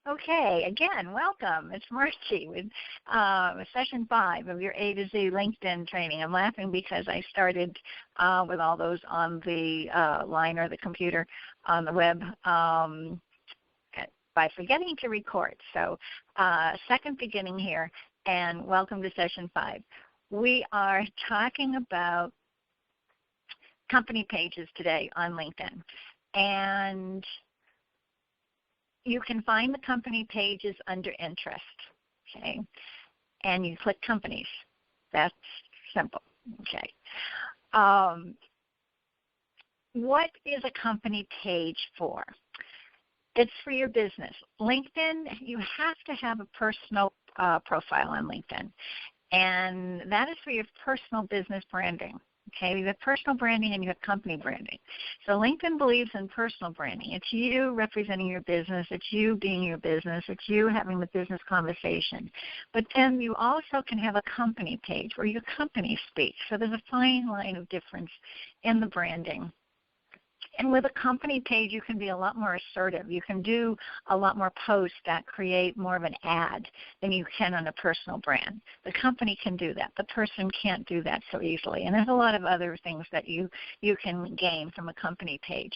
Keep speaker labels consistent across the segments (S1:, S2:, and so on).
S1: Okay, again, welcome. It's Marcy with Session 5 of your A to Z LinkedIn training. I'm laughing because I started with all those on the line or the computer on the web by forgetting to record. So second beginning here, and welcome to Session 5. We are talking about company pages today on LinkedIn. And you can find the company pages under interest, okay? And you click companies. That's simple, okay? What is a company page for? It's for your business. LinkedIn, you have to have a personal profile on LinkedIn, and that is for your personal business branding. Okay, you have personal branding and you have company branding. So LinkedIn believes in personal branding. It's you representing your business. It's you being your business. It's you having the business conversation. But then you also can have a company page where your company speaks. So there's a fine line of difference in the branding. And with a company page, you can be a lot more assertive. You can do a lot more posts that create more of an ad than you can on a personal brand. The company can do that. The person can't do that so easily. And there's a lot of other things that you can gain from a company page.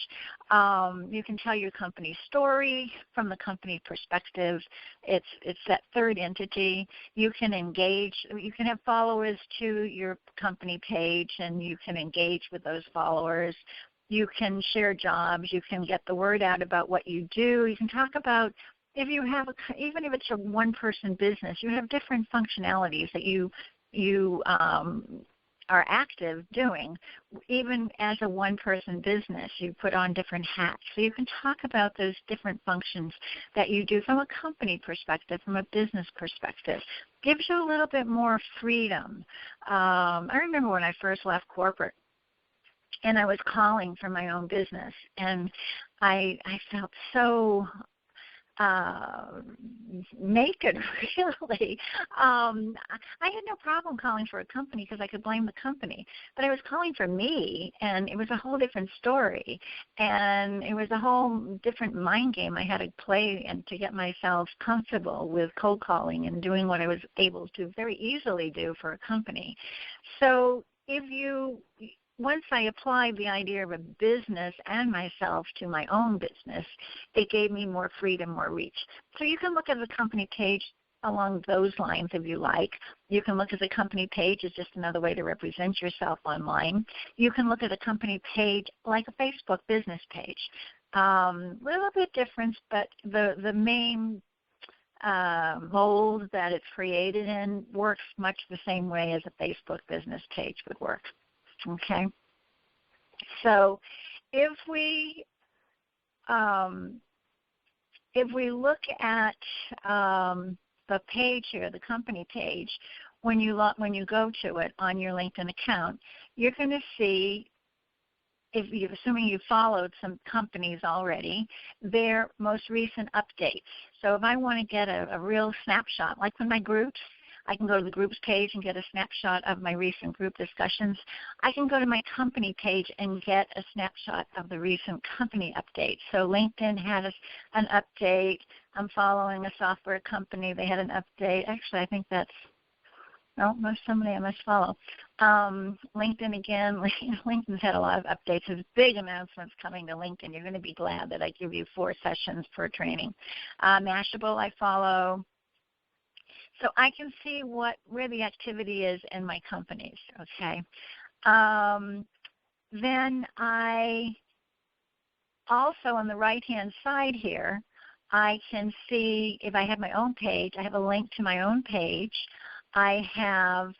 S1: You can tell your company story from the company perspective. It's that third entity. You can engage. You can have followers to your company page, and you can engage with those followers. You can share jobs. You can get the word out about what you do. You can talk about even if it's a one-person business, you have different functionalities that you are active doing. Even as a one-person business, you put on different hats. So you can talk about those different functions that you do from a company perspective, from a business perspective. Gives you a little bit more freedom. I remember when I first left corporate, and I was calling for my own business, and I felt so naked, really. I had no problem calling for a company because I could blame the company, but I was calling for me, and it was a whole different story, and it was a whole different mind game I had to play and to get myself comfortable with cold calling and doing what I was able to very easily do for a company. So once I applied the idea of a business and myself to my own business, it gave me more freedom, more reach. So you can look at the company page along those lines if you like. You can look at the company page as just another way to represent yourself online. You can look at a company page like a Facebook business page. Little bit different, but the main mold that it's created in works much the same way as a Facebook business page would work. Okay, so if we look at the page here, the company page, when you go to it on your LinkedIn account, you're going to see, assuming you followed some companies already, their most recent updates. So if I want to get a real snapshot, like with my groups, I can go to the groups page and get a snapshot of my recent group discussions. I can go to my company page and get a snapshot of the recent company updates. So LinkedIn had an update. I'm following a software company. They had an update. Actually, I think that's somebody I must follow. LinkedIn again. LinkedIn's had a lot of updates. There's big announcements coming to LinkedIn. You're going to be glad that I give you 4 sessions per training. Mashable I follow. So I can see where the activity is in my companies, okay? Then I also, on the right-hand side here, I can see if I have my own page, I have a link to my own page. I have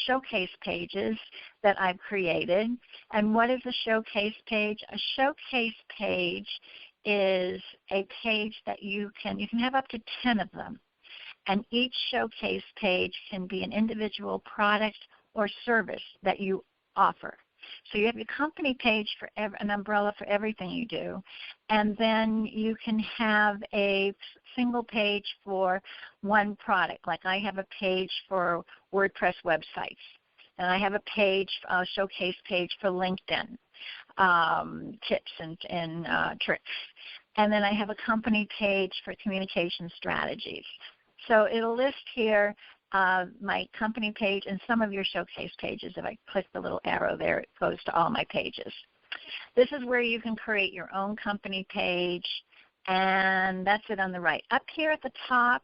S1: showcase pages that I've created. And what is a showcase page? A showcase page is a page that you can have up to 10 of them. And each showcase page can be an individual product or service that you offer. So you have your company page for an umbrella for everything you do, and then you can have a single page for one product. Like I have a page for WordPress websites, and I have a page, a showcase page for LinkedIn tips and tricks. And then I have a company page for communication strategies. So it'll list here my company page and some of your showcase pages. If I click the little arrow there, it goes to all my pages. This is where you can create your own company page, and that's it on the right. Up here at the top,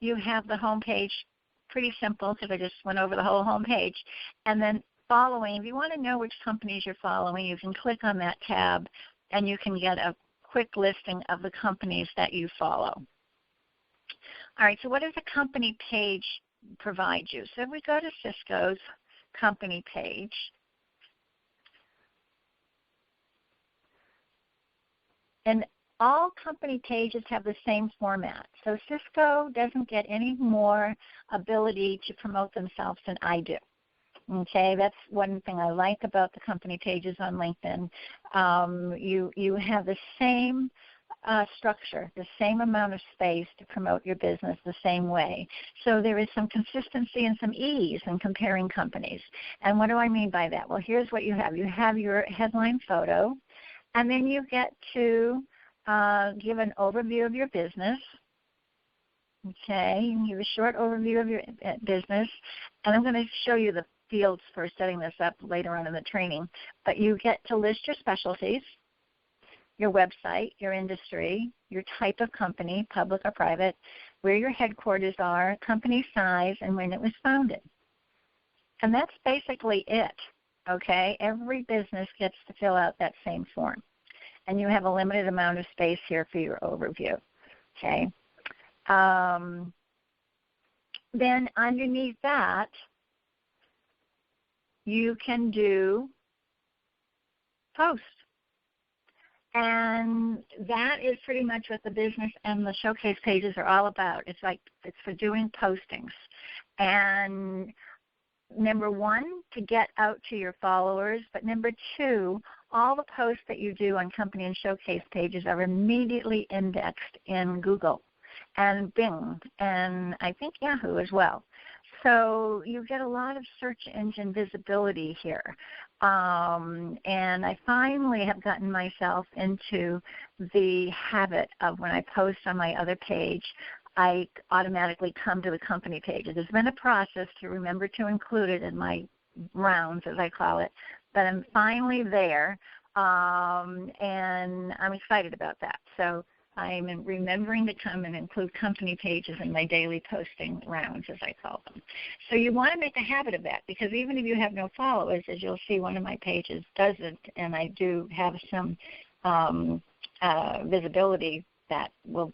S1: you have the home page. Pretty simple because I just went over the whole home page. And then following, if you want to know which companies you're following, you can click on that tab and you can get a quick listing of the companies that you follow. All right, so what does a company page provide you? So if we go to Cisco's company page, and all company pages have the same format. So Cisco doesn't get any more ability to promote themselves than I do. Okay, that's one thing I like about the company pages on LinkedIn. You have the same structure, the same amount of space to promote your business the same way. So there is some consistency and some ease in comparing companies. And what do I mean by that? Well, here's what you have. You have your headline photo, and then you get to give an overview of your business. Okay, you can give a short overview of your business, and I'm going to show you the fields for setting this up later on in the training. But you get to list your specialties, your website, your industry, your type of company, public or private, where your headquarters are, company size, and when it was founded. And that's basically it, okay? Every business gets to fill out that same form. And you have a limited amount of space here for your overview, okay? Then underneath that, you can do post. And that is pretty much what the business and the showcase pages are all about. It's for doing postings. And number one, to get out to your followers, but number two, all the posts that you do on company and showcase pages are immediately indexed in Google and Bing and I think Yahoo as well. So you get a lot of search engine visibility here. And I finally have gotten myself into the habit of when I post on my other page, I automatically come to the company page. There's been a process to remember to include it in my rounds, as I call it, but I'm finally there, and I'm excited about that. So I'm remembering to come and include company pages in my daily posting rounds, as I call them. So you want to make a habit of that, because even if you have no followers, as you'll see, one of my pages doesn't, and I do have some visibility that will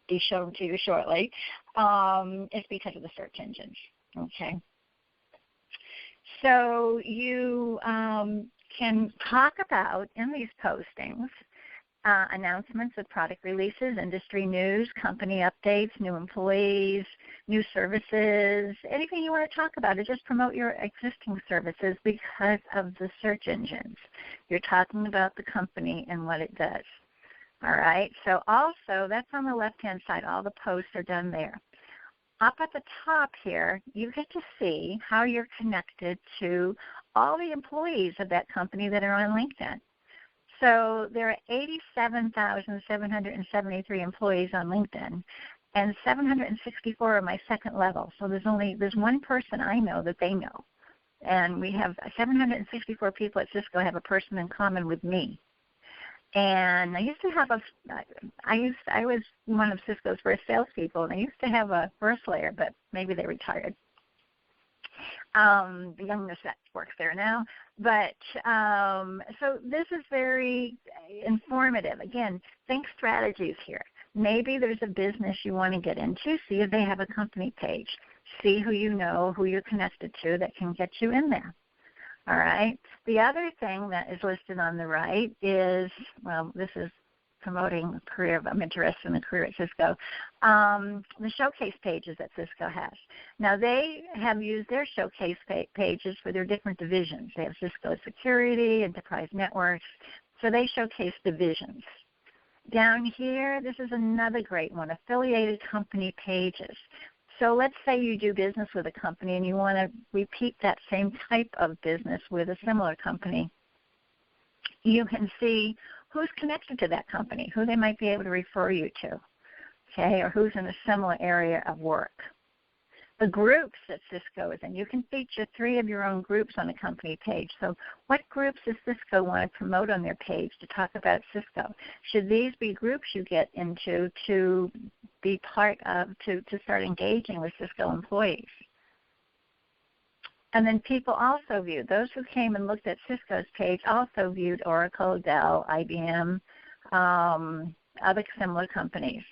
S1: be shown to you shortly, it's because of the search engines, okay? So you can talk about, in these postings, announcements of product releases, industry news, company updates, new employees, new services, anything you want to talk about, or just promote your existing services because of the search engines. You're talking about the company and what it does. All right, so also that's on the left-hand side. All the posts are done there. Up at the top here, you get to see how you're connected to all the employees of that company that are on LinkedIn. So there are 87,773 employees on LinkedIn, and 764 are my second level. So there's one person I know that they know, and we have 764 people at Cisco have a person in common with me. And I used to have I was one of Cisco's first salespeople, and I used to have a first layer, but maybe they retired. The youngest that works there now. But so this is very informative. Again, think strategies here. Maybe there's a business you want to get into. See if they have a company page. See who you know, who you're connected to that can get you in there. All right. The other thing that is listed on the right is, well, this is promoting a career. I'm interested in the career at Cisco. The showcase pages that Cisco has. Now, they have used their showcase pages for their different divisions. They have Cisco Security, Enterprise Networks, so they showcase divisions. Down here, this is another great one, affiliated company pages. So let's say you do business with a company and you want to repeat that same type of business with a similar company. You can see who's connected to that company, who they might be able to refer you to, okay, or who's in a similar area of work. The groups that Cisco is in. You can feature 3 of your own groups on a company page. So what groups does Cisco want to promote on their page to talk about Cisco? Should these be groups you get into to be part of, to start engaging with Cisco employees? And then people also viewed, those who came and looked at Cisco's page also viewed Oracle, Dell, IBM, other similar companies.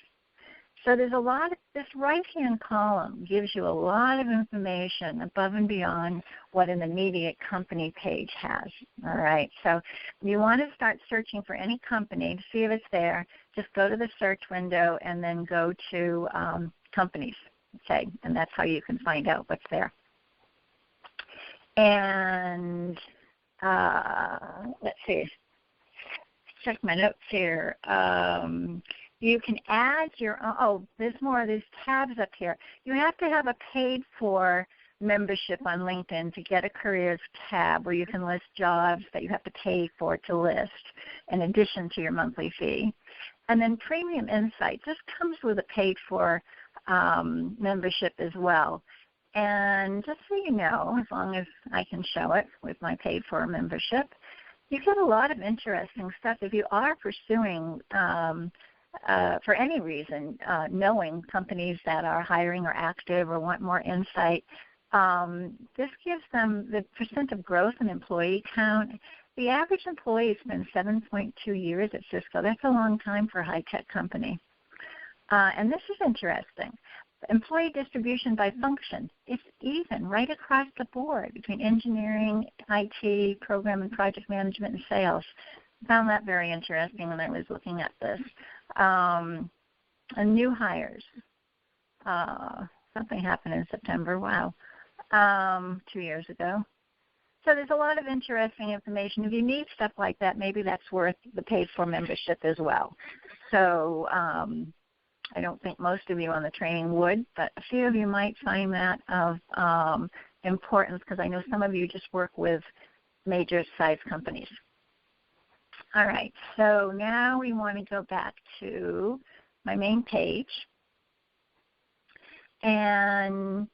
S1: So there's a lot of, this right-hand column gives you a lot of information above and beyond what an immediate company page has, all right? So you want to start searching for any company to see if it's there. Just go to the search window and then go to companies, okay? And that's how you can find out what's there. And let's see, check my notes here. You can add your own, there's more of these tabs up here. You have to have a paid-for membership on LinkedIn to get a careers tab where you can list jobs that you have to pay for to list in addition to your monthly fee. And then Premium Insights, this comes with a paid-for membership as well. And just so you know, as long as I can show it with my paid-for membership, you get a lot of interesting stuff. If you are pursuing for any reason, knowing companies that are hiring or active or want more insight, this gives them the percent of growth in employee count. The average employee spends 7.2 years at Cisco. That's a long time for a high-tech company. And this is interesting. Employee distribution by function. It's even right across the board between engineering, IT, program and project management, and sales. I found that very interesting when I was looking at this. And new hires. Something happened in September. Wow. 2 years ago. So there's a lot of interesting information. If you need stuff like that, maybe that's worth the paid-for membership as well. So I don't think most of you on the training would, but a few of you might find that of importance because I know some of you just work with major size companies. All right, so now we want to go back to my main page. And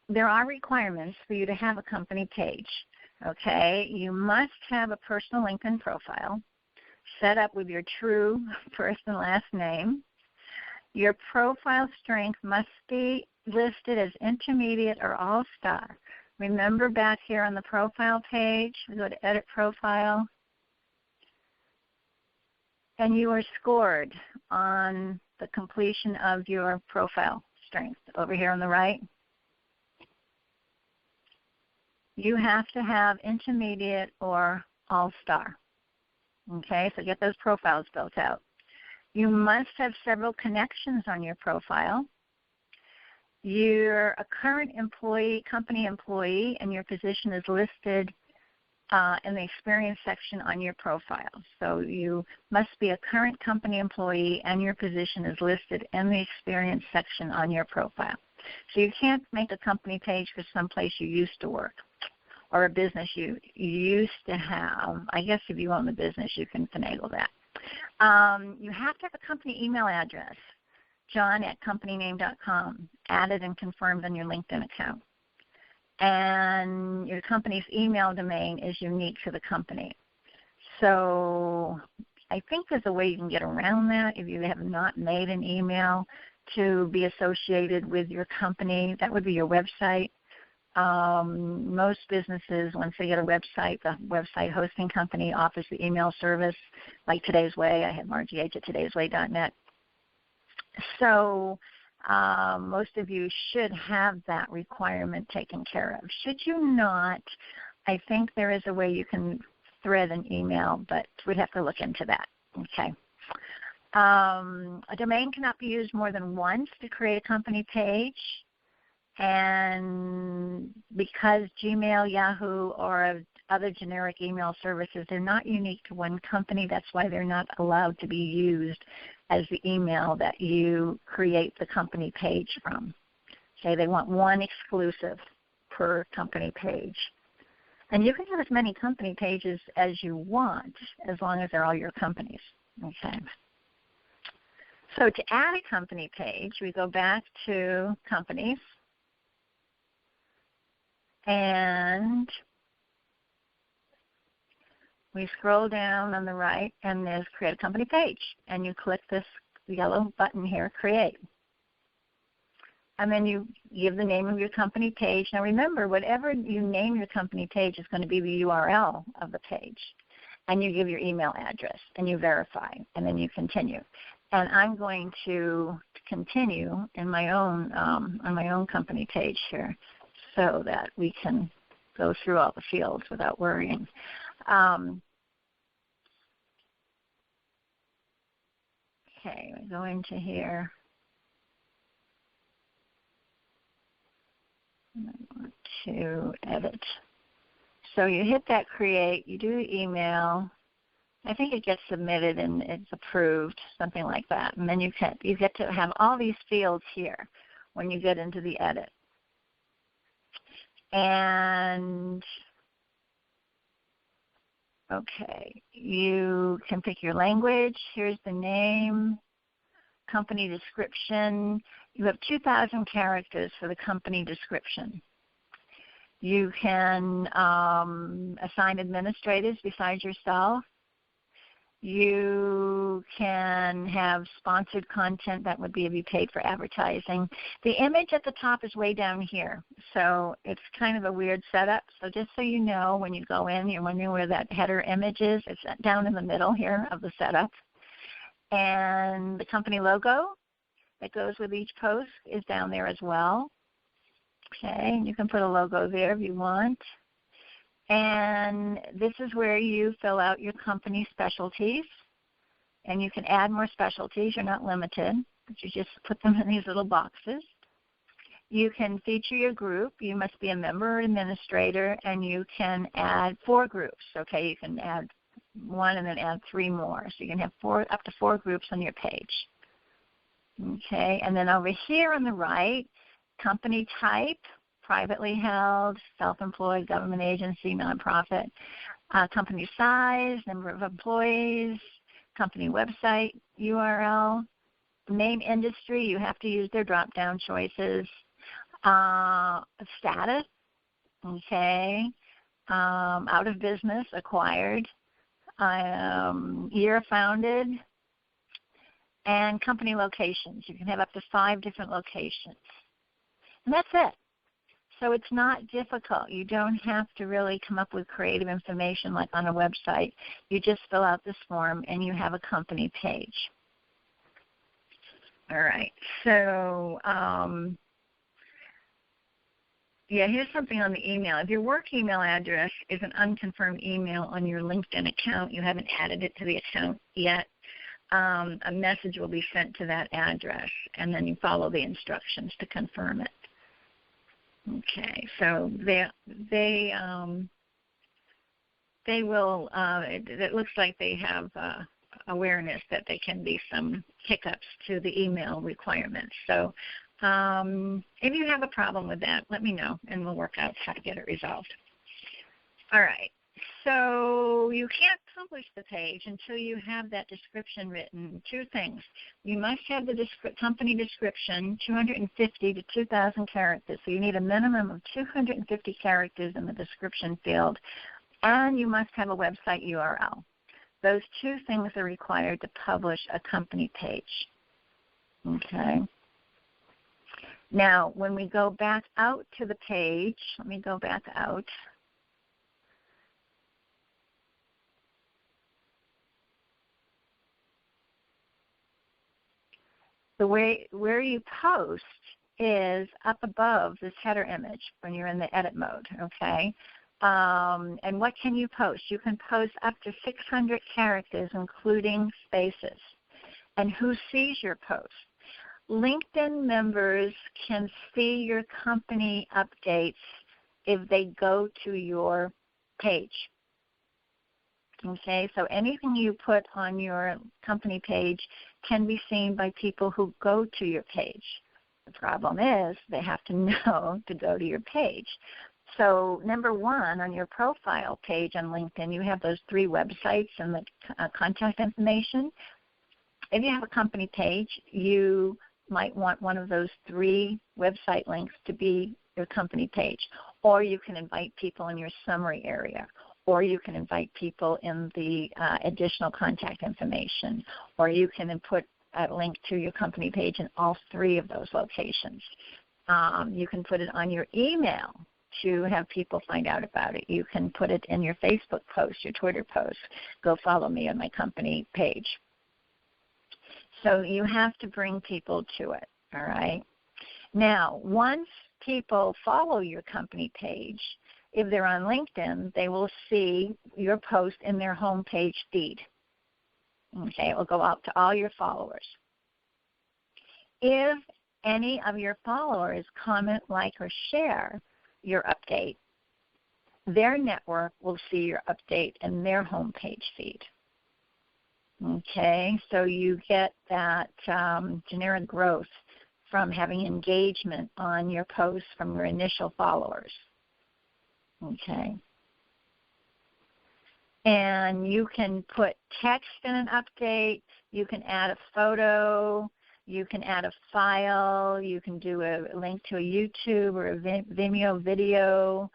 S1: there are requirements for you to have a company page, okay? You must have a personal LinkedIn profile set up with your true first and last name. Your profile strength must be listed as intermediate or all-star. Remember back here on the profile page, we go to Edit Profile, and you are scored on the completion of your profile strength. Over here on the right, you have to have intermediate or all-star. Okay, so get those profiles built out. You must have several connections on your profile. You're a current employee, company employee, and your position is listed in the experience section on your profile. So you must be a current company employee and your position is listed in the experience section on your profile. So you can't make a company page for someplace you used to work or a business you used to have. I guess if you own the business, you can finagle that. You have to have a company email address, john@companyname.com, added and confirmed on your LinkedIn account. And your company's email domain is unique to the company. So I think there's a way you can get around that if you have not made an email to be associated with your company. That would be your website. Most businesses, once they get a website, the website hosting company offers the email service, like Today's Way. I had Margie H at todaysway.net. So most of you should have that requirement taken care of. Should you not, I think there is a way you can thread an email, but we'd have to look into that. Okay. A domain cannot be used more than once to create a company page. And because Gmail, Yahoo, or other generic email services, they're not unique to one company. That's why they're not allowed to be used as the email that you create the company page from. Okay, they want one exclusive per company page. And you can have as many company pages as you want, as long as they're all your companies. Okay. So to add a company page, we go back to companies, and we scroll down on the right, and there's Create a Company Page. And you click this yellow button here, Create. And then you give the name of your company page. Now remember, whatever you name your company page is going to be the URL of the page. And you give your email address, and you verify, and then you continue. And I'm going to continue in my own on my own company page here, so that we can go through all the fields without worrying. Okay, we go into here. I want to edit. So you hit that create, you do the email. I think it gets submitted and it's approved, something like that. And then you get to have all these fields here when you get into the edit. And okay, you can pick your language. Here's the name, company description. You have 2,000 characters for the company description. You can assign administrators besides yourself. You can have sponsored content. That would be if you paid for advertising. The image at the top is way down here, so it's kind of a weird setup. So just so you know, when you go in, you're wondering where that header image is. It's down in the middle here of the setup. And the company logo that goes with each post is down there as well. Okay, and you can put a logo there if you want. And this is where you fill out your company specialties. And you can add more specialties. You're not limited, but you just put them in these little boxes. You can feature your group. You must be a member or administrator, and you can add 4 groups. Okay, you can add 1 and then add 3 more. So you can have up to 4 groups on your page. Okay, and then over here on the right, company type, privately held, self-employed, government agency, nonprofit, company size, number of employees, company website URL, name industry, you have to use their drop-down choices, status, okay, out of business, acquired, year founded, and company locations. You can have up to 5 different locations. And that's it. So it's not difficult. You don't have to really come up with creative information like on a website. You just fill out this form and you have a company page. All right. So, yeah, here's something on the email. If your work email address is an unconfirmed email on your LinkedIn account, you haven't added it to the account yet, a message will be sent to that address, and then you follow the instructions to confirm it. Okay, so they will. It looks like they have awareness that there can be some hiccups to the email requirements. So if you have a problem with that, let me know, and we'll work out how to get it resolved. All right. So you can't publish the page until you have that description written. 2 things. You must have the company description, 250 to 2,000 characters. So you need a minimum of 250 characters in the description field. And you must have a website URL. Those 2 things are required to publish a company page. Okay. Now, when we go back out to the page, let me go back out. The way where you post is up above this header image when you're in the edit mode, okay? And what can you post? You can post up to 600 characters, including spaces. And who sees your post? LinkedIn members can see your company updates if they go to your page. Okay, so anything you put on your company page can be seen by people who go to your page. The problem is they have to know to go to your page. So number one, on your profile page on LinkedIn, you have those 3 websites and the contact information. If you have a company page, you might want one of those 3 website links to be your company page. Or you can invite people in your summary area. Or you can invite people in the additional contact information. Or you can put a link to your company page in all 3 of those locations. You can put it on your email to have people find out about it. You can put it in your Facebook post, your Twitter post. Go follow me on my company page. So you have to bring people to it, all right? Now, once people follow your company page, if they're on LinkedIn, they will see your post in their homepage feed. Okay, it will go out to all your followers. If any of your followers comment, like, or share your update, their network will see your update in their homepage feed. Okay, so you get that generic growth from having engagement on your posts from your initial followers. Okay. And you can put text in an update, you can add a photo, you can add a file, you can do a link to a YouTube or a Vimeo video.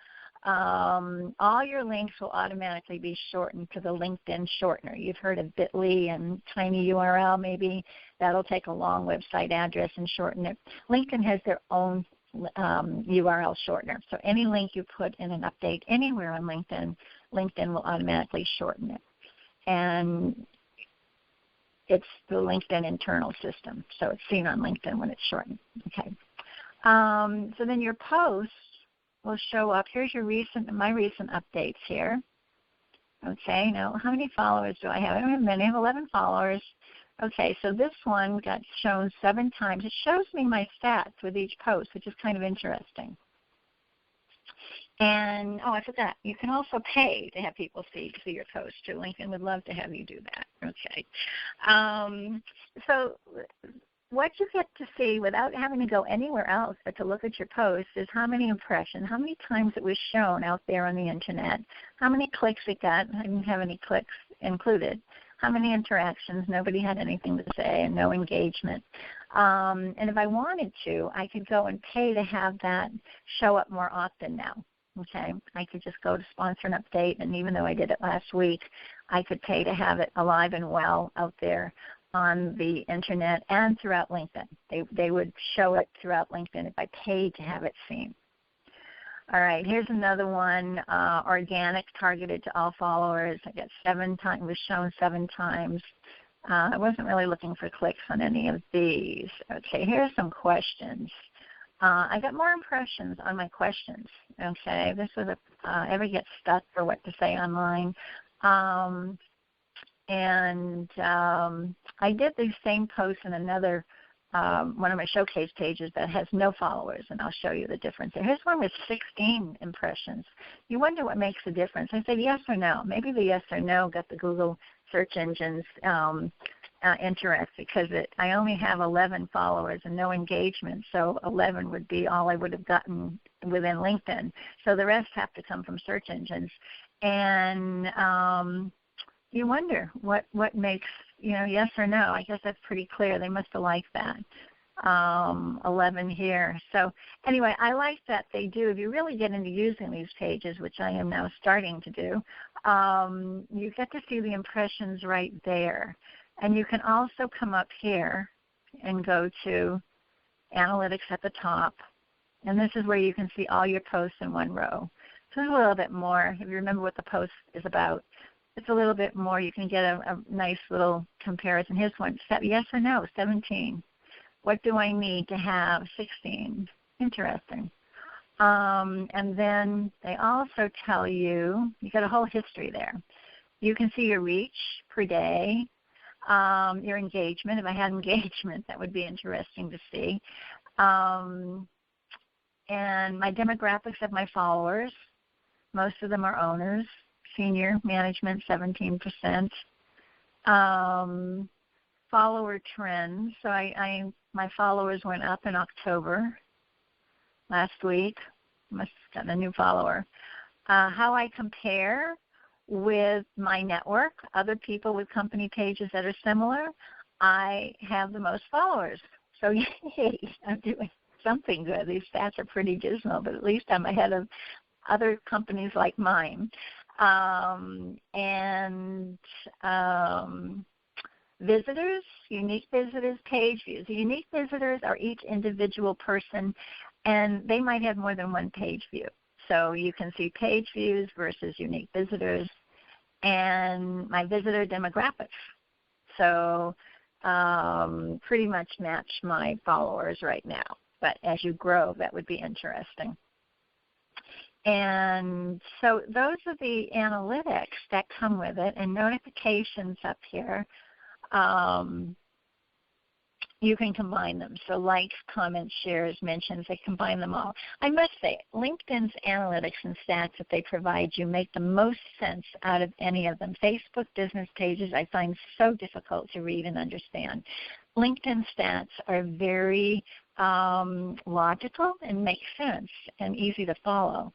S1: All your links will automatically be shortened to the LinkedIn shortener. You've heard of bit.ly and tiny URL maybe. That'll take a long website address and shorten it. LinkedIn has their own URL shortener. So any link you put in an update anywhere on LinkedIn, LinkedIn will automatically shorten it. And it's the LinkedIn internal system. So it's seen on LinkedIn when it's shortened. Okay. So then your posts will show up. Here's my recent updates here. Okay, now how many followers do I have? I don't have many. I have 11 followers. Okay, so this one got shown 7 times. It shows me my stats with each post, which is kind of interesting. And, I forgot, you can also pay to have people see your posts too. LinkedIn would love to have you do that. Okay. So what you get to see without having to go anywhere else but to look at your post is how many impressions, how many times it was shown out there on the Internet, how many clicks it got. I didn't have any clicks included. How many interactions, nobody had anything to say, and no engagement. And if I wanted to, I could go and pay to have that show up more often now. Okay, I could just go to sponsor an update, and even though I did it last week, I could pay to have it alive and well out there on the Internet and throughout LinkedIn. They would show it throughout LinkedIn if I paid to have it seen. All right, here's another one, organic, targeted to all followers. I got 7 times, was shown 7 times. I wasn't really looking for clicks on any of these. Okay, here's some questions. I got more impressions on my questions. Okay, this was ever get stuck for what to say online. I did these same posts in another one of my showcase pages that has no followers, and I'll show you the difference. Here's one with 16 impressions. You wonder what makes the difference. I said yes or no. Maybe the yes or no got the Google search engines interest, because I only have 11 followers and no engagement, so 11 would be all I would have gotten within LinkedIn. So the rest have to come from search engines. And you wonder what makes, yes or no. I guess that's pretty clear. They must have liked that. 11 here. So anyway, I like that they do. If you really get into using these pages, which I am now starting to do, you get to see the impressions right there. And you can also come up here and go to analytics at the top. And this is where you can see all your posts in one row. So there's a little bit more. If you remember what the post is about, it's a little bit more. You can get a nice little comparison. Here's one. Yes or no, 17. What do I need to have 16? Interesting. And then they also tell you got a whole history there. You can see your reach per day. Your engagement. If I had engagement, that would be interesting to see. And my demographics of my followers, most of them are owners, senior management, 17%. Follower trends. So my followers went up in October last week. must have gotten a new follower. How I compare with my network, other people with company pages that are similar, I have the most followers. So yay, I'm doing something good. These stats are pretty dismal, but at least I'm ahead of other companies like mine. Visitors, unique visitors, page views. The unique visitors are each individual person, and they might have more than one page view. So you can see page views versus unique visitors, and my visitor demographics. So pretty much match my followers right now. But as you grow, that would be interesting. And so those are the analytics that come with it, and notifications up here. You can combine them. So likes, comments, shares, mentions, they combine them all. I must say, LinkedIn's analytics and stats that they provide you make the most sense out of any of them. Facebook business pages I find so difficult to read and understand. LinkedIn stats are very logical and make sense and easy to follow.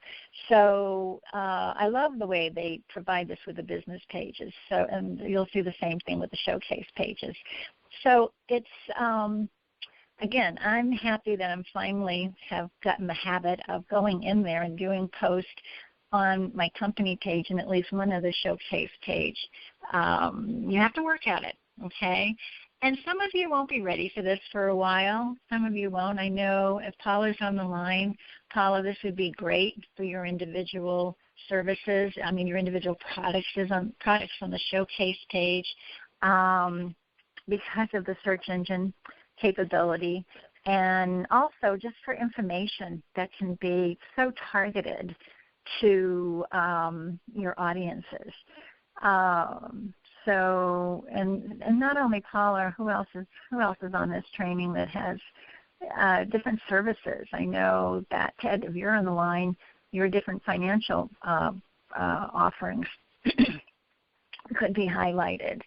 S1: So I love the way they provide this with the business pages. So, and you'll see the same thing with the showcase pages. So it's, again, I'm happy that I'm finally have gotten the habit of going in there and doing posts on my company page and at least one other showcase page. You have to work at it, okay? And some of you won't be ready for this for a while. Some of you won't. I know if Paula's on the line, Paula, this would be great for your individual services. I mean, your individual products on the showcase page. Because of the search engine capability, and also just for information that can be so targeted to your audiences. So, and not only Paula, who else is on this training that has different services? I know that, Ted, if you're on the line, your different financial offerings could be highlighted.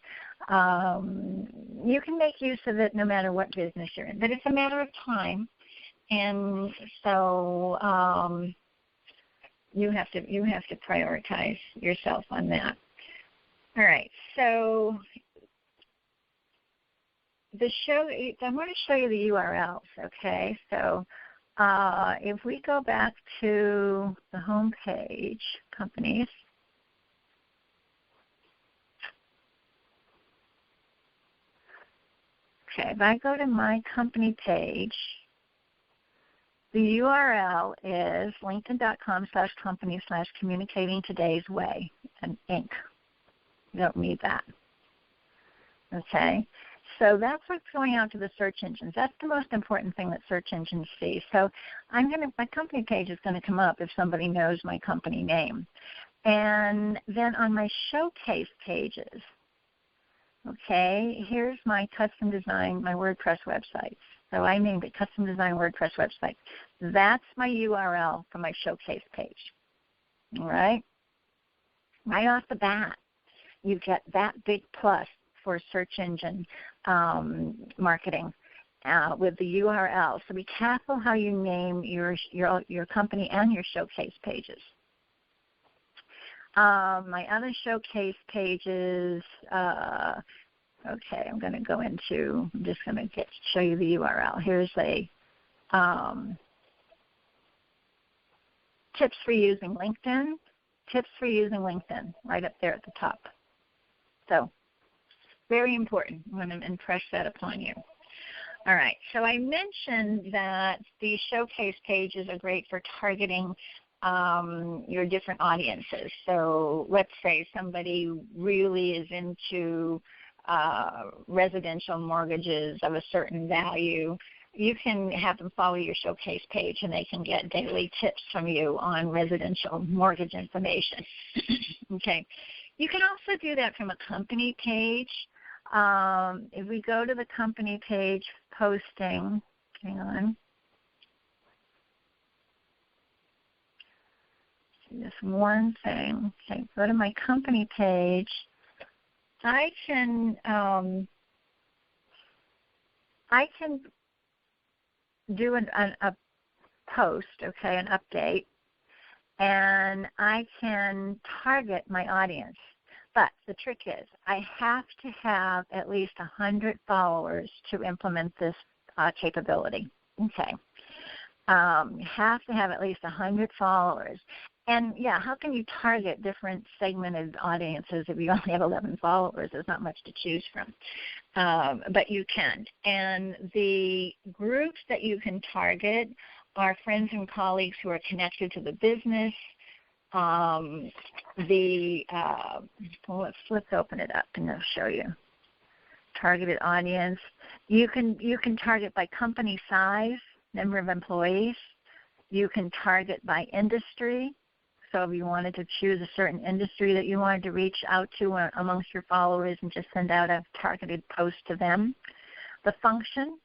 S1: You can make use of it no matter what business you're in, but it's a matter of time, and so you have to prioritize yourself on that. All right, so I'm going to show you the URLs. Okay, so if we go back to the home page, companies. Okay, if I go to my company page, the URL is linkedin.com/company/communicating today's way, and Inc. You don't need that. Okay, so that's what's going out to the search engines. That's the most important thing that search engines see. So my company page is going to come up if somebody knows my company name. And then on my showcase pages, okay, here's my custom design, my WordPress websites. So I named it Custom Design WordPress Website. That's my URL for my showcase page. All right? Right off the bat, you get that big plus for search engine marketing with the URL. So be careful how you name your company and your showcase pages. My other showcase pages, okay, I'm going to go into, I'm just going to show you the URL. Here's a tips for using LinkedIn, right up there at the top. So very important. I'm going to impress that upon you. All right, so I mentioned that the showcase pages are great for targeting your different audiences. So let's say somebody really is into residential mortgages of a certain value. You can have them follow your showcase page and they can get daily tips from you on residential mortgage information. Okay. You can also do that from a company page. If we go to the company page posting, hang on. Just one thing. Okay, go to my company page. I can do a post, okay, an update, and I can target my audience. But the trick is I have to have at least 100 followers to implement this capability. Okay. You have to have at least 100 followers. And, yeah, how can you target different segmented audiences if you only have 11 followers? There's not much to choose from. But you can. And the groups that you can target are friends and colleagues who are connected to the business. Let's open it up and I'll show you. Targeted audience. You can target by company size, number of employees. You can target by industry. So if you wanted to choose a certain industry that you wanted to reach out to amongst your followers and just send out a targeted post to them. The function.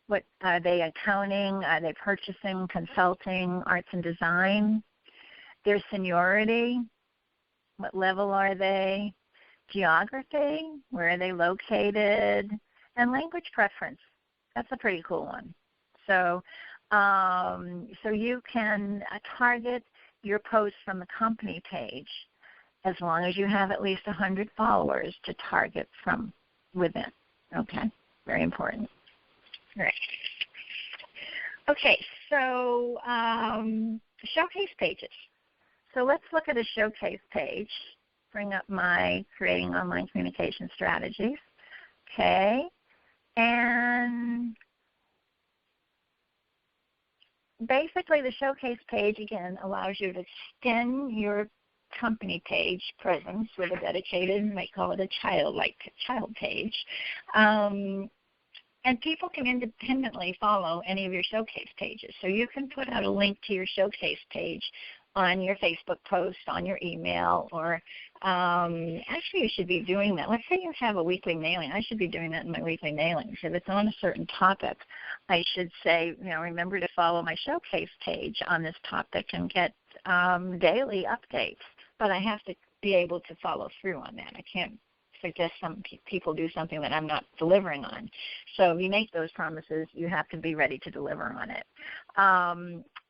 S1: What are they, accounting? Are they purchasing, consulting, arts and design? Their seniority. What level are they? Geography. Where are they located? And language preference. That's a pretty cool one. So you can target your posts from the company page as long as you have at least 100 followers to target from within. Okay, very important. All right. Okay, so showcase pages. So let's look at a showcase page. Bring up my Creating Online Communication Strategies. Okay, and basically the showcase page, again, allows you to extend your company page presence with a dedicated, you might call it a child page. And people can independently follow any of your showcase pages. So you can put out a link to your showcase page on your Facebook post, on your email, or actually you should be doing that. Let's say you have a weekly mailing. I should be doing that in my weekly mailings. If it's on a certain topic, I should say, remember to follow my showcase page on this topic and get daily updates. But I have to be able to follow through on that. I can't suggest some people do something that I'm not delivering on. So if you make those promises, you have to be ready to deliver on it.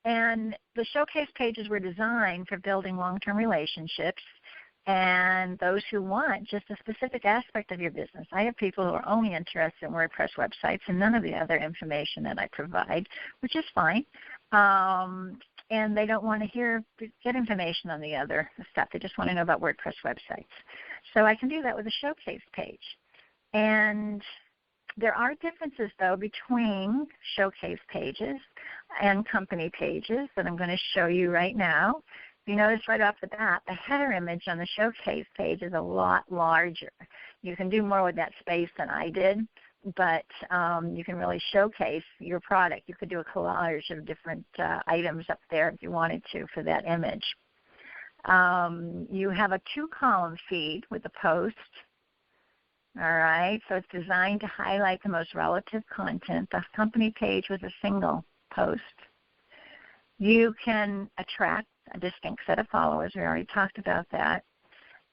S1: And the showcase pages were designed for building long-term relationships and those who want just a specific aspect of your business. I have people who are only interested in WordPress websites and none of the other information that I provide, which is fine. And they don't want to get information on the other stuff. They just want to know about WordPress websites. So I can do that with a showcase page. And there are differences, though, between showcase pages and company pages that I'm going to show you right now. You notice right off the bat, the header image on the showcase page is a lot larger. You can do more with that space than I did, but you can really showcase your product. You could do a collage of different items up there if you wanted to for that image. You have a 2-column feed with a post. All right, so it's designed to highlight the most relative content. The company page with a single post. You can attract a distinct set of followers. We already talked about that.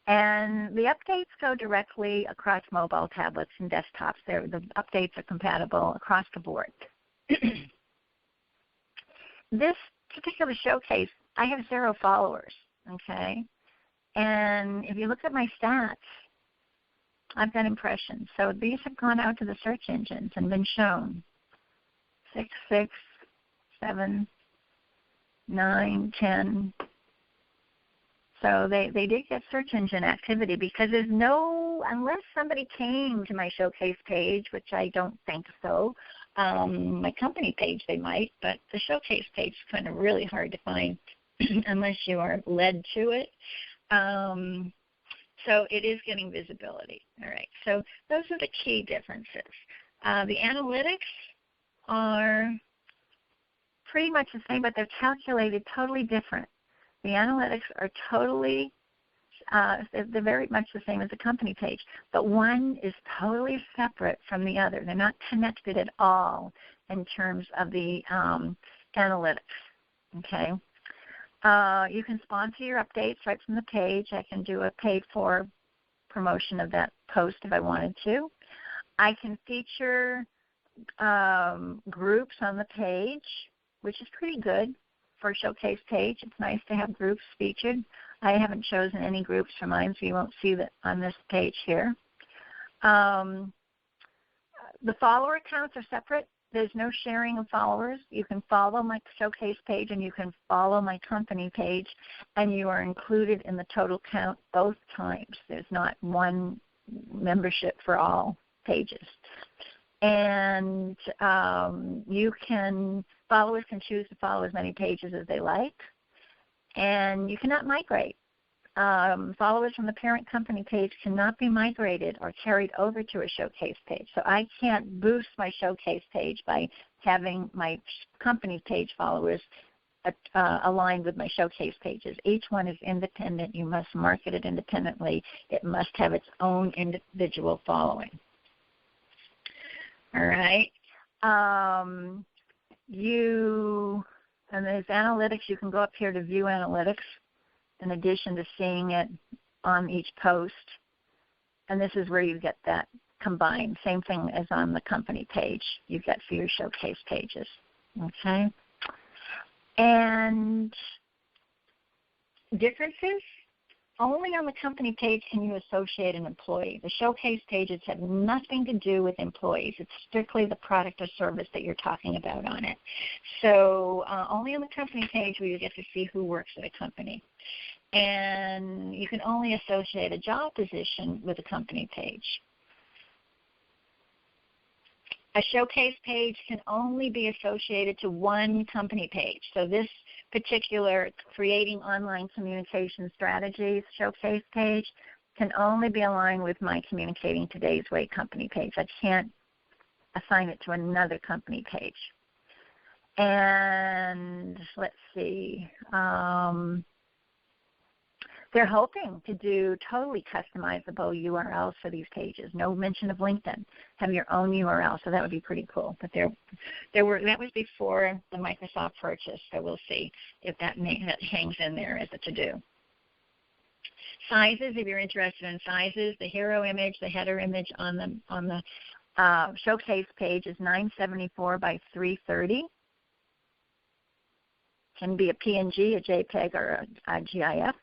S1: And the updates go directly across mobile, tablets, and desktops. The updates are compatible across the board. This particular showcase, I have 0 followers, okay? And if you look at my stats, I've got impressions. So these have gone out to the search engines and been shown. 6, 6, 7, 9, 10. So they did get search engine activity because there's unless somebody came to my showcase page, which I don't think so, my company page they might, but the showcase page is kind of really hard to find unless you are led to it. So it is getting visibility. All right, so those are the key differences. The analytics are pretty much the same, but they're calculated totally different. The analytics are totally, they're very much the same as the company page, but one is totally separate from the other. They're not connected at all in terms of the analytics, okay? You can sponsor your updates right from the page. I can do a paid-for promotion of that post if I wanted to. I can feature groups on the page which is pretty good for a showcase page. It's nice to have groups featured. I haven't chosen any groups for mine, so you won't see that on this page here. The follower accounts are separate. There's no sharing of followers. You can follow my showcase page and you can follow my company page, and you are included in the total count both times. There's not one membership for all pages. And followers can choose to follow as many pages as they like, and you cannot migrate. Followers from the parent company page cannot be migrated or carried over to a showcase page. So I can't boost my showcase page by having my company page followers aligned with my showcase pages. Each one is independent. You must market it independently. It must have its own individual following. All right. And there's analytics. You can go up here to view analytics in addition to seeing it on each post. And this is where you get that combined. Same thing as on the company page you get for your showcase pages. Okay? And differences, only on the company page can you associate an employee. The showcase pages have nothing to do with employees. It's strictly the product or service that you're talking about on it. So only on the company page will you get to see who works at a company. And you can only associate a job position with a company page. A showcase page can only be associated to one company page. So this particular Creating Online Communication Strategies showcase page can only be aligned with my Communicating Today's Way company page. I can't assign it to another company page. And let's see. They're hoping to do totally customizable URLs for these pages. No mention of LinkedIn. Have your own URL, so that would be pretty cool. But that was before the Microsoft purchase, so we'll see if that hangs in there as a to-do. Sizes, if you're interested in sizes, the hero image, the header image on the showcase page is 974 by 330. Can be a PNG, a JPEG, or a GIF.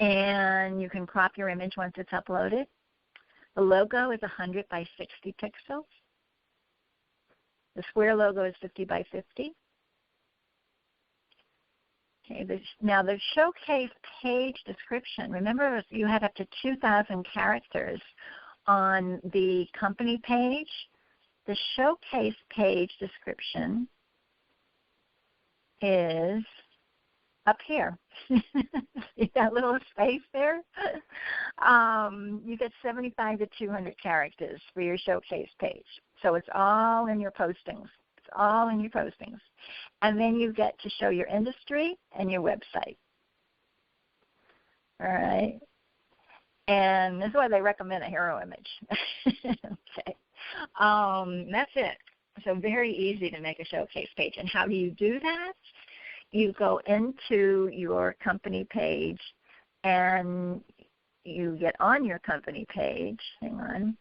S1: And you can crop your image once it's uploaded. The logo is 100 by 60 pixels. The square logo is 50 by 50. Okay, now the showcase page description, remember you had up to 2,000 characters on the company page. The showcase page description is up here. See that little space there? You get 75 to 200 characters for your showcase page. So it's all in your postings. It's all in your postings. And then you get to show your industry and your website. All right? And this is why they recommend a hero image. Okay. That's it. So very easy to make a showcase page. And how do you do that? You go into your company page and you get on your company page. Hang on.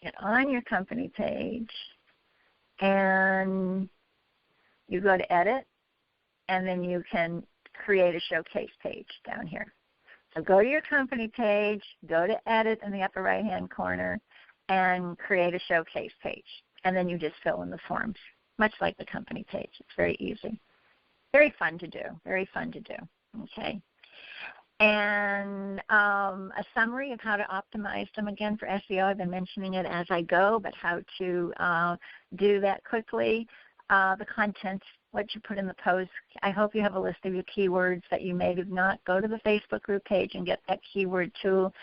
S1: Get on your company page and you go to edit, and then you can create a showcase page down here. So go to your company page, go to edit in the upper right-hand corner, and create a showcase page. And then you just fill in the forms, much like the company page. It's very easy. Very fun to do. Very fun to do. Okay. And a summary of how to optimize them again for SEO. I've been mentioning it as I go, but how to do that quickly. The content, what you put in the post. I hope you have a list of your keywords that you may have not. Go to the Facebook group page and get that keyword tool.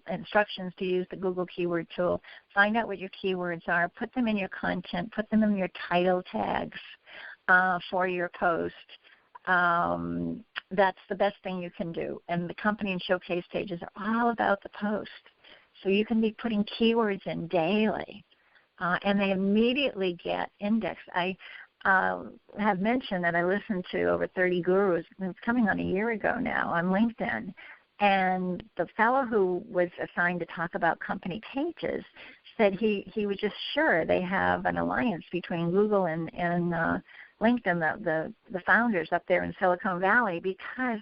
S1: Instructions to use the Google keyword tool. Find out what your keywords are. Put them in your content. Put them in your title tags for your post. That's the best thing you can do. And the company and showcase pages are all about the post. So you can be putting keywords in daily, and they immediately get indexed. I have mentioned that I listened to over 30 gurus. It's coming on a year ago now on LinkedIn. And the fellow who was assigned to talk about company pages said he was just sure they have an alliance between Google and LinkedIn, the founders up there in Silicon Valley, because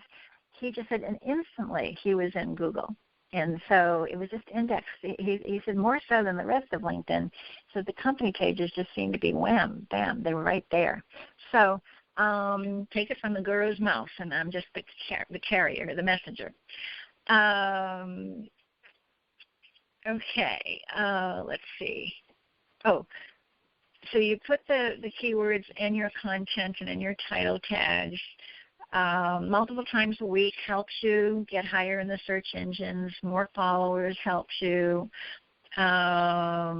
S1: he just said, and instantly he was in Google. And so it was just indexed. He said more so than the rest of LinkedIn. So the company pages just seemed to be wham, bam, they were right there. So take it from the guru's mouth, and I'm just the carrier, the messenger. Okay, let's see. Oh, so you put the keywords in your content and in your title tags. Multiple times a week helps you get higher in the search engines. More followers helps you. That's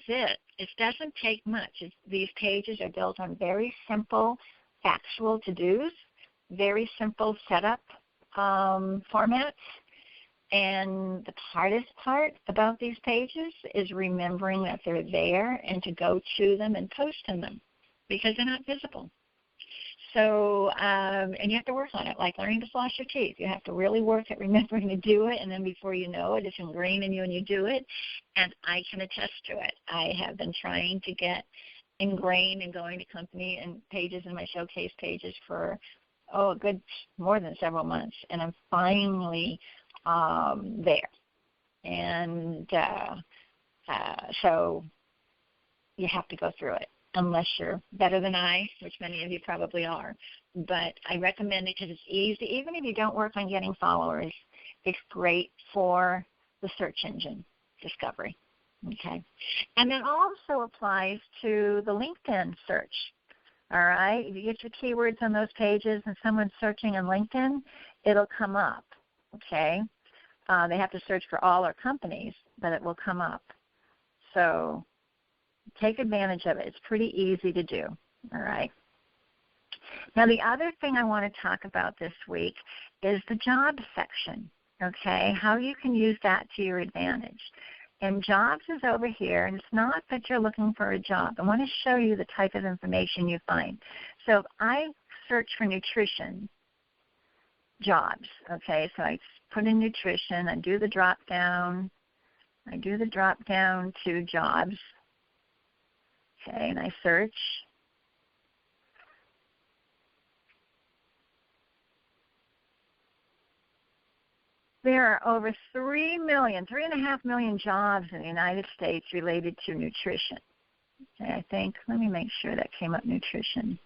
S1: it. It doesn't take much. These pages are built on very simple, factual to-dos, very simple setup formats. And the hardest part about these pages is remembering that they're there and to go to them and post in them, because they're not visible. So, and you have to work on it, like learning to floss your teeth. You have to really work at remembering to do it, and then before you know it, it's ingrained in you and you do it. And I can attest to it. I have been trying to get ingrained and going to company and pages and my showcase pages for, a good more than several months, and I'm finally there. And so you have to go through it, unless you're better than I, which many of you probably are. But I recommend it because it's easy. Even if you don't work on getting followers, it's great for the search engine discovery. Okay? And that also applies to the LinkedIn search. All right? If you get your keywords on those pages and someone's searching on LinkedIn, it'll come up. Okay? They have to search for all our companies, but it will come up. So take advantage of it. It's pretty easy to do. All right? Now, the other thing I want to talk about this week is the job section, okay, how you can use that to your advantage. And jobs is over here, and it's not that you're looking for a job. I want to show you the type of information you find. So if I search for nutrition jobs, okay, so I put in nutrition, I do the drop down to jobs, okay, and I search. There are over 3.5 million jobs in the United States related to nutrition. Okay, I think, let me make sure that came up, nutrition.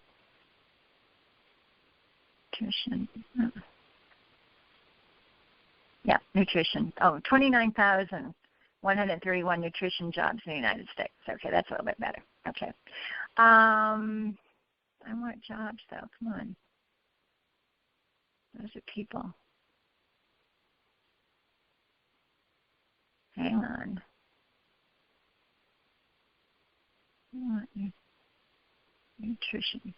S1: Yeah, nutrition. 29,131 nutrition jobs in the United States. Okay, that's a little bit better. Okay. I want jobs, though. Come on. Those are people. Hang on. I want nutrition.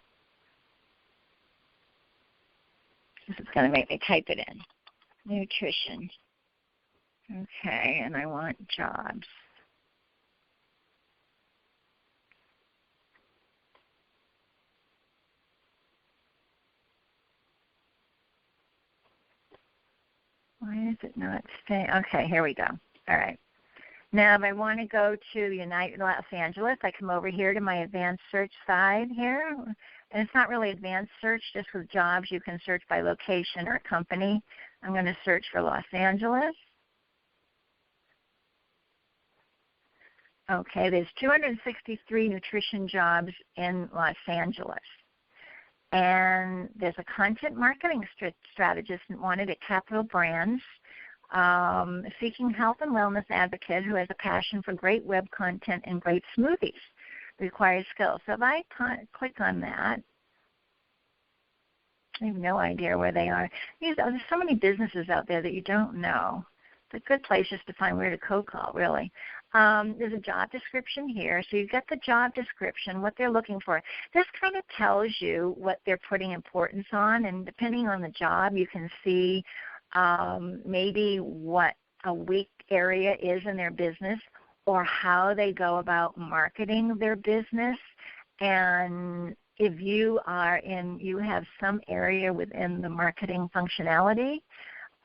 S1: This is going to make me type it in. Nutrition. Okay, and I want jobs. Why is it not staying? Okay, here we go. All right. Now, if I want to go to Los Angeles, I come over here to my advanced search side here. And it's not really advanced search, just with jobs. You can search by location or company. I'm going to search for Los Angeles. Okay, there's 263 nutrition jobs in Los Angeles. And there's a content marketing strategist wanted at Capital Brands, seeking health and wellness advocate who has a passion for great web content and great smoothies. Requires skills. So if I click on that, I have no idea where they are. There's so many businesses out there that you don't know. It's a good place just to find where to cold call, really. There's a job description here. So you get the job description, what they're looking for. This kind of tells you what they're putting importance on, and depending on the job, you can see maybe what a weak area is in their business or how they go about marketing their business. And if you have some area within the marketing functionality,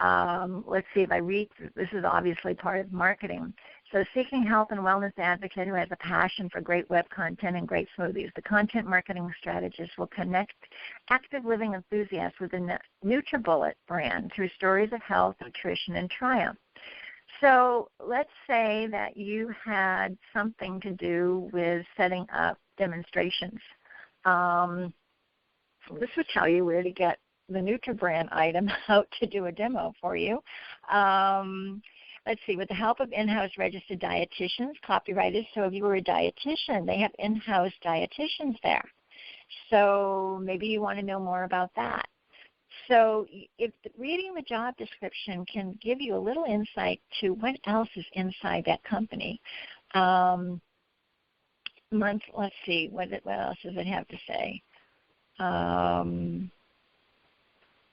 S1: Let's see if I read through. This is obviously part of marketing. So seeking health and wellness advocate who has a passion for great web content and great smoothies. The content marketing strategist will connect active living enthusiasts with the NutriBullet brand through stories of health, nutrition, and triumph. So let's say that you had something to do with setting up demonstrations. This would tell you where to get the NutriBrand item out to do a demo for you. Let's see, with the help of in-house registered dietitians, copywriters, so if you were a dietitian, they have in-house dietitians there. So maybe you want to know more about that. So if reading the job description can give you a little insight to what else is inside that company. Let's see, what else does it have to say?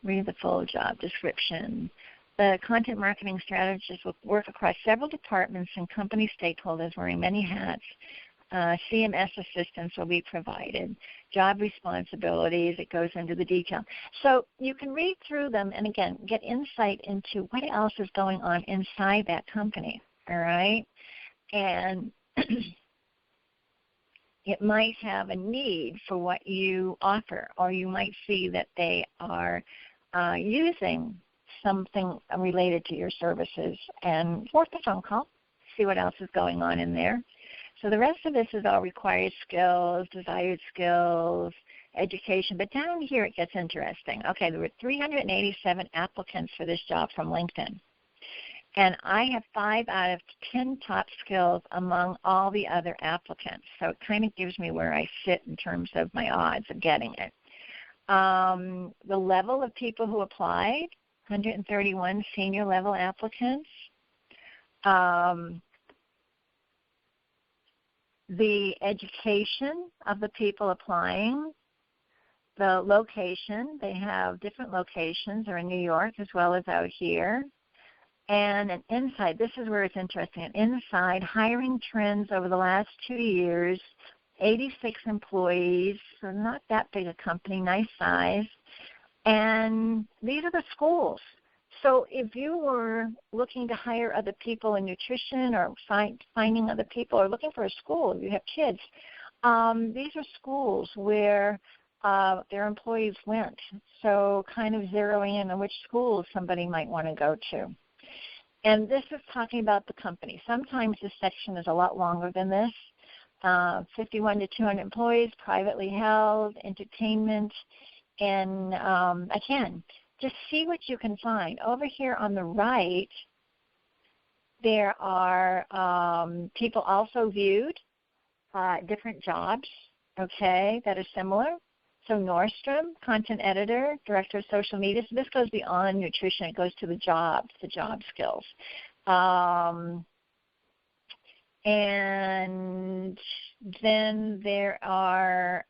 S1: Read the full job description. The content marketing strategist will work across several departments and company stakeholders wearing many hats. CMS assistance will be provided. Job responsibilities, it goes into the detail. So you can read through them and, again, get insight into what else is going on inside that company, all right? And it might have a need for what you offer, or you might see that they are using something related to your services, and worth a phone call, see what else is going on in there. So the rest of this is all required skills, desired skills, education. But down here it gets interesting. Okay, there were 387 applicants for this job from LinkedIn. And I have 5 out of 10 top skills among all the other applicants. So it kind of gives me where I sit in terms of my odds of getting it. The level of people who applied, 131 senior level applicants. The education of the people applying, the location, they have different locations, they're in New York as well as out here. And an insight, this is where it's interesting, an insight, hiring trends over the last 2 years, 86 employees, so not that big a company, nice size. And these are the schools. So if you were looking to hire other people in nutrition or finding other people or looking for a school, if you have kids, these are schools where their employees went. So kind of zeroing in on which schools somebody might want to go to. And this is talking about the company. Sometimes this section is a lot longer than this. 51 to 200 employees, privately held, entertainment, and again, just see what you can find. Over here on the right, there are people also viewed different jobs, okay, that are similar. So Nordstrom, content editor, director of social media. So this goes beyond nutrition. It goes to the job skills. And then there are,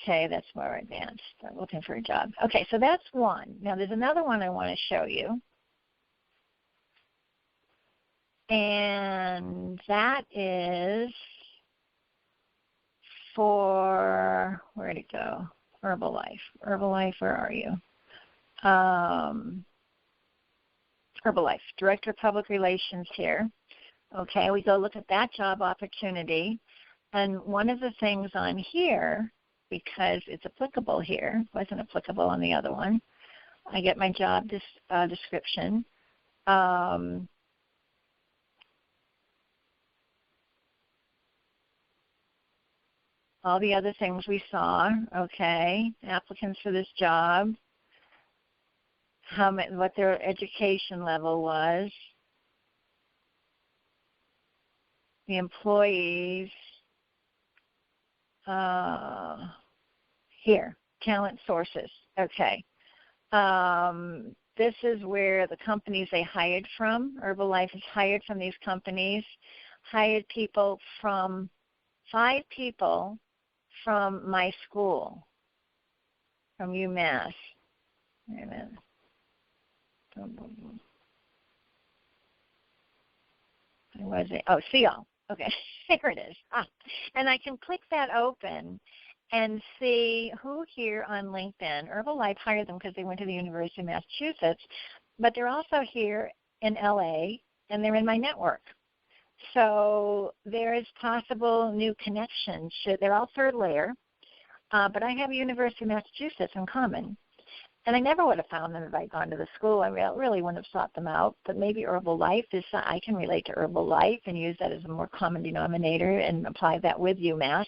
S1: okay, that's more advanced. I'm looking for a job. Okay, so that's one. Now there's another one I want to show you. And that is for, where'd it go? Herbalife. Herbalife, where are you? Herbalife, Director of Public Relations here. Okay, we go look at that job opportunity. And one of the things on here, because it's applicable here, wasn't applicable on the other one, I get my job description. All the other things we saw, okay, applicants for this job, what their education level was, the employees, here, talent sources, okay. This is where the companies they hired from. Herbalife is hired from these companies, hired people from, 5 people from my school, from UMass. Wait a minute. Where was it? Oh, see all. Okay, there it is. And I can click that open, and see who here on LinkedIn. Herbalife hired them because they went to the University of Massachusetts, but they're also here in LA, and they're in my network. So there is possible new connections. They're all third layer, but I have University of Massachusetts in common. And I never would have found them if I'd gone to the school. I really wouldn't have sought them out. But maybe Herbalife I can relate to Herbalife and use that as a more common denominator and apply that with UMass.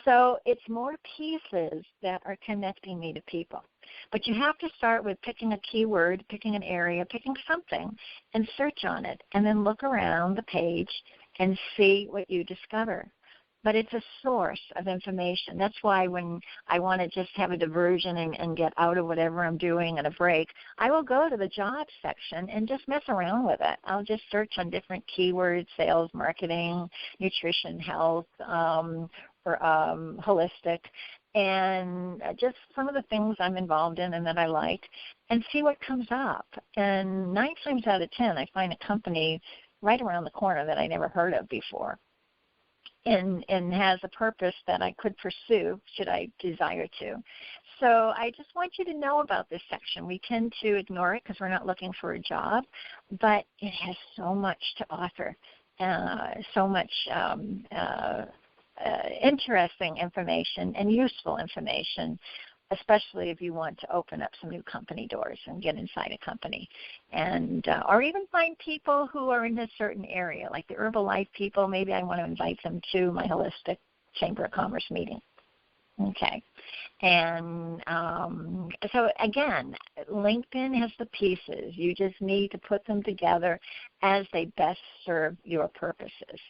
S1: So it's more pieces that are connecting me to people. But you have to start with picking a keyword, picking an area, picking something, and search on it. And then look around the page and see what you discover. But it's a source of information. That's why when I want to just have a diversion and get out of whatever I'm doing at a break, I will go to the jobs section and just mess around with it. I'll just search on different keywords, sales, marketing, nutrition, health, or holistic, and just some of the things I'm involved in and that I like, and see what comes up. And 9 times out of 10, I find a company right around the corner that I never heard of before. And has a purpose that I could pursue should I desire to. So I just want you to know about this section. We tend to ignore it because we're not looking for a job, but it has so much to offer, so much interesting information and useful information, especially if you want to open up some new company doors and get inside a company, and or even find people who are in a certain area, like the Herbalife people. Maybe I want to invite them to my holistic Chamber of Commerce meeting. Okay, and so again, LinkedIn has the pieces. You just need to put them together as they best serve your purposes.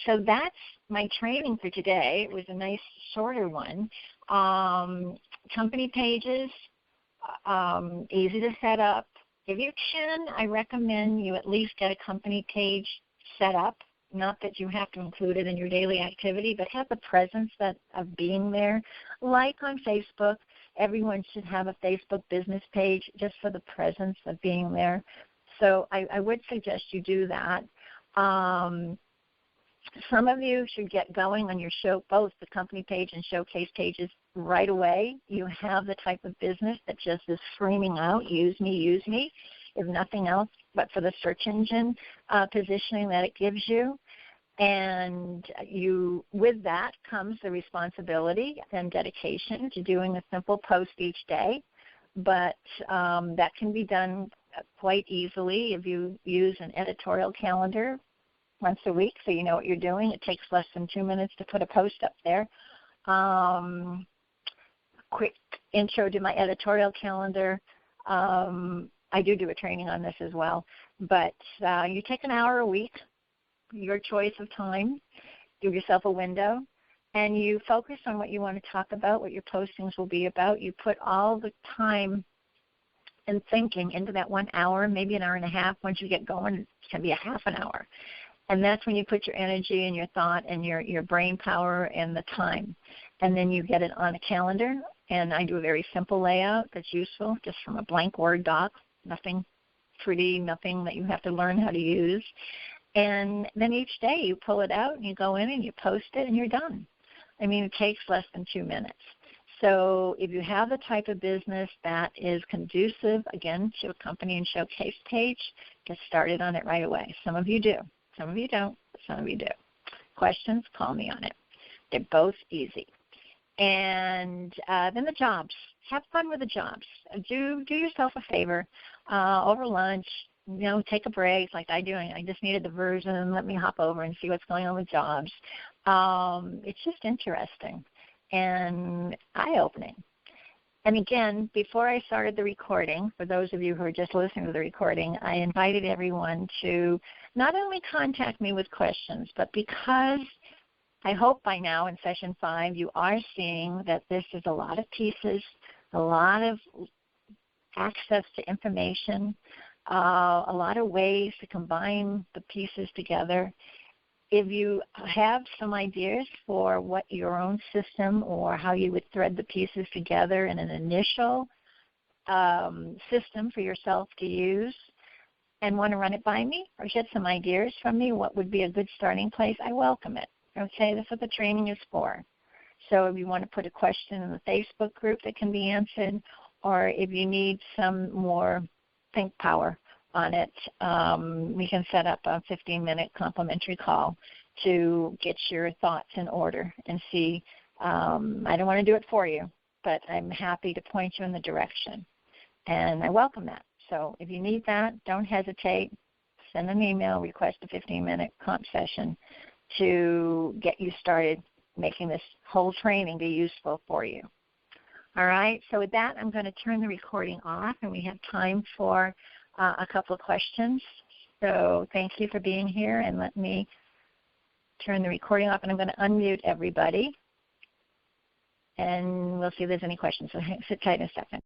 S1: So that's my training for today. It was a nice shorter one. Company pages, easy to set up. If you can, I recommend you at least get a company page set up. Not that you have to include it in your daily activity, but have the presence of being there. Like on Facebook, everyone should have a Facebook business page just for the presence of being there. So I would suggest you do that. Some of you should get going on your show, both the company page and showcase pages right away. You have the type of business that just is screaming out, use me, if nothing else, but for the search engine positioning that it gives you. And with that comes the responsibility and dedication to doing a simple post each day. But that can be done quite easily if you use an editorial calendar once a week, so you know what you're doing. It takes less than 2 minutes to put a post up there. Quick intro to my editorial calendar. I do a training on this as well. But you take an hour a week, your choice of time, give yourself a window, and you focus on what you want to talk about, what your postings will be about. You put all the time and thinking into that 1 hour, maybe an hour and a half. Once you get going, it can be a half an hour. And that's when you put your energy and your thought and your brain power and the time. And then you get it on a calendar. And I do a very simple layout that's useful, just from a blank Word doc, nothing pretty, nothing that you have to learn how to use. And then each day you pull it out and you go in and you post it and you're done. I mean, it takes less than 2 minutes. So if you have the type of business that is conducive, again, to a company and showcase page, get started on it right away. Some of you do. Some of you don't. Some of you do. Questions? Call me on it. They're both easy. And then the jobs. Have fun with the jobs. Do yourself a favor. Over lunch, take a break like I do. I just need a diversion. Let me hop over and see what's going on with jobs. It's just interesting and eye-opening. And again, before I started the recording, for those of you who are just listening to the recording, I invited everyone to not only contact me with questions, but because I hope by now in session 5 you are seeing that this is a lot of pieces, a lot of access to information, a lot of ways to combine the pieces together. If you have some ideas for what your own system or how you would thread the pieces together in an initial system for yourself to use and want to run it by me or get some ideas from me, what would be a good starting place, I welcome it. Okay, that's what the training is for. So if you want to put a question in the Facebook group that can be answered, or if you need some more think power on it, we can set up a 15-minute complimentary call to get your thoughts in order and see. I don't want to do it for you, but I'm happy to point you in the direction, and I welcome that. So if you need that, don't hesitate. Send an email, request a 15-minute comp session to get you started making this whole training be useful for you. All right, so with that, I'm going to turn the recording off, and we have time for a couple of questions. So thank you for being here, and let me turn the recording off, and I'm going to unmute everybody, and we'll see if there's any questions. So sit tight in a second.